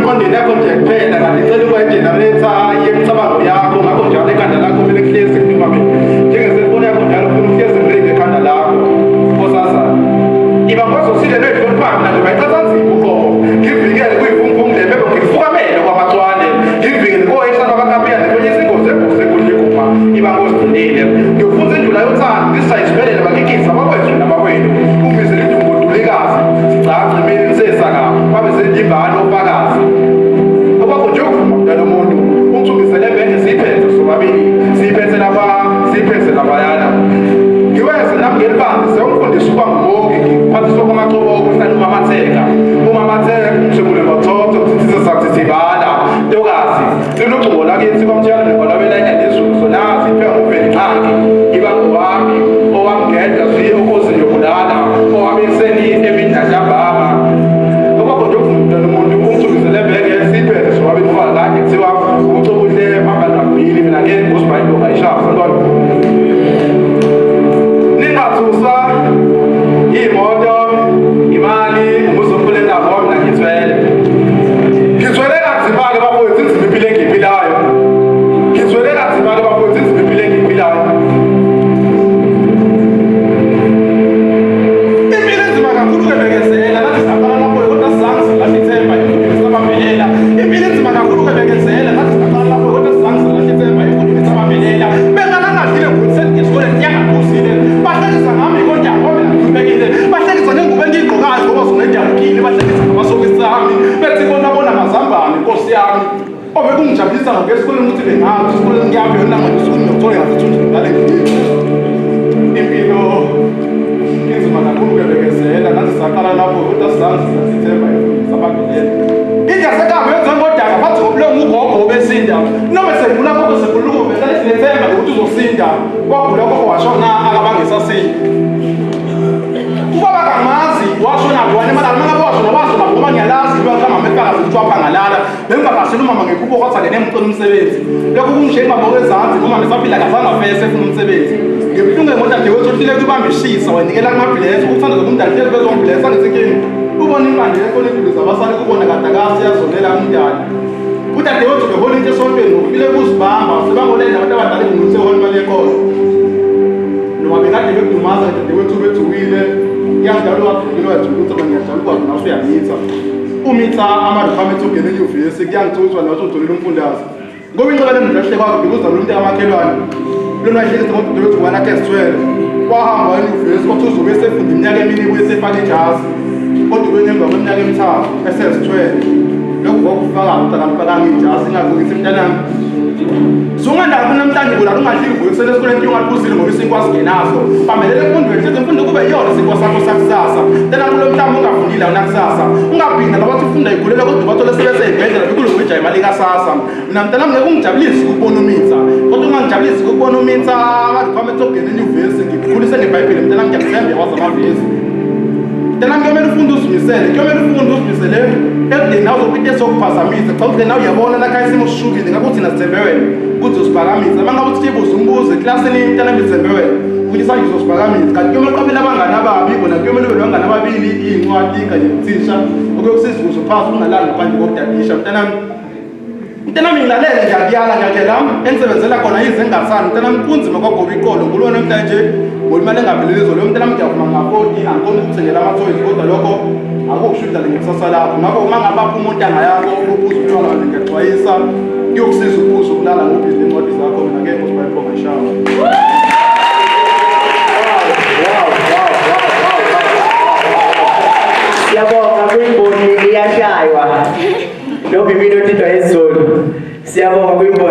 emqondweni yakho nje kuphela kanti icela ukwenjenareta yemicabango yakho ngakho njalo ekhanda lakho kumele kuhlezi kunyumame njengeselfoni yakho njalo ufuna uhlezi ngiringe ekhanda lakho nkosazana iba ngozosile noyihloniphanga mna nje bayithatha nzima uqobo ngivikele kuyivunguvungu lempebo ngifukamele kwamacwane ngivikele koyehlala abakapiyane kwenye izingozi ekudlikupha iba ngozigcinile ngiyofunza indlela yothando ngisayisibelele bakikisa abakwethu nabakwenu uvizele indungudulikazi sicace mina nisesaka babe sendimbalo ofakazi okwakho nje ukuvuma mntwana omuntu umthungisele ebhenge siyiphethe sobabili siyiphethe labayana ngiweze nami ngelibambi sewumfundisa ukuba ngumogi ngiphathiswa kwamacoboko uhlala umamatheka umshebule ngothotho sithise sathithibala ntokazi lulucubo lakithi kwamtshela nekwalabelanya lezulu sonazi iphewa nguveli nxaki iba ngowami owamgedla siye ukuze yokulala owabiseni eminadlambama okwakho nje ukuvuma mntwana omuntu umthungisele ebhenge siyiphethe sobabili ngoba kade kuthiwa ucubuhle mabangabili mina ngeke nguzibhayibheli ngayishafa ntwana ningathusa imoto imali umuzophula endaba wami nangithwele kanzima-ke bafowethu inzima impilo engiyiphilayo ngithwele kanzima-ke bafowethu inzima impilo engiyiphilayo impilo enzima kakhulu-ke bekezela nathi saqala lapho kodwa sizange silahle ithemba emfundini sabambelela impilo enzima kakhulu-ke bekezela nathi saqala lapho kodwa sizange silahle ithemba emfundini sabambelela benganangadlile ngudiseni esikoleni ngiyangaphuzile bahlekisa ngami kodwa ngoba ngithubekile bahlekisa ngengubo engiyigqokayo ngoba zona ngiyakile bahlekisa ngamasokisi ami bethi bona mazambane nkosi yami obekungijabulisa ngoba esikoleni ukuthi bengazi esikoleni ngiyaphi yona manje usuku ngiyothola ngathithunjini ngale impilo inzima kakhulu-ke bekezela nathi saqala lapho kodwa sizange silahlithemba emfundini sabambelela ingasekhambe yenze ngodaka phathi ngobulengu ugogo obesinda noma segula koko segulukube salithemba lokuthi uzosinda kwagula koko washona akabangesasinda ubaba kamazi washona kwane malala mangabe washona washona ngoba ngiyalazi lokama mefakazi ukuthi waphangalala bengingakasela umama ngekubo kwathi angene emcela umsebenzi lokho kungishiye ibamba kwezansi noma nesaphila kazange afese efuna umsebenzi ngebuhlungu ngoda nje wethi uhlile kubamba ishisa wanikela kumabhilesi ukuthanda zokumdala hlezi bezongibhilesa ngesikini ubona impande yekhona impilo zabasali kubona kadakasi yazonela umdala udadewethu bebona into esontweni ngofile kuzibamba sebangolela abantu abadala ngumthe wona imali yenkolo noma bekade bekudumaza dadewethu bethuwile iyadala waphindile wathula ukuthi ngiyajala ukwazi nawe uyamitha umitha ama-requirements ongena enyuvesi kuyangithuthwa nawe utholile umfundazi ngoba incebele mndahle kwakho bekuza lo muntu akamakhelwane lona wayehlekisa ngoba dadewethu ngwana akhe esithwele wahamba enyuvesi kwathi uzobe esefunda iminyaka emini ibuye esefake ijazi kodwa ube ngemva kweminyaka emithathu esezithwele lokhu kwakufaka ukuthi akamfakanga ijazi ingazokisi mntanami zungandaba kunamhlanje kulala ungadlili ngokusela esikoleni into ungaphuzile ngoba isinkwa singenazo bambelele emfundweni hleze imfundo kube yiyona isinkwa sakho sakusasa tena kulo mhlawumbe ungafundile nakusasa ungabhina ngabathi ufunda igulela kodwa bathole sebeseyibhedlela bekulungeja imali kasasa mina mntanami ngeke ungijabulisi ukubona umitha kodwa ungangijabulisi ukubona umitha ama-requirements okungena enyuvesi ngikhulise ngebhayibheli mntanami ngiyakuthemba yawazi amavesi mntanami kuyomele ufunde uzimisele ekudeni nawe uzophinda esokuphazamisa cha ukuthi nawe uyabona lakhaya isimo sishubile ngabe uthina sithembe wena ukuthi uziphakamisa uma ngabe uthi buze umbuzo eklasini mntanami sithembe wena ukuthi isanje uzosiphakamisa kanti kuyomele uqaphele abangani ababi bona kuyomele ube nabangani ababili iy'ncwadi kanye nothisha okuyokusiza ukuze uphase ungalali ngaphandle kokudadisha mntanami ngilalele ngiyakuyala ngiyakuyala enisebenzela khona yize engasani mntanami kunzima kwagoba iqolo ngulo namhlanje ngolimali engapheleli izolo mntanami ngiyavuma ngafoti angikhona ukuthengela amathoyizi kodwa lokho akukushuda ngekusasa lakho ngakho uma ngabapha umuntu angayakho uphuza utshwala kade ngiyaxwayisa kuyokusiza uphuza ukulala ngobhizi incwadi zakho mina ngeke ngosibhayibheli ngayishaya siyabonga kwimboni iyashaywa lokho impilo thithwa yesizulu siyabonga kwimboni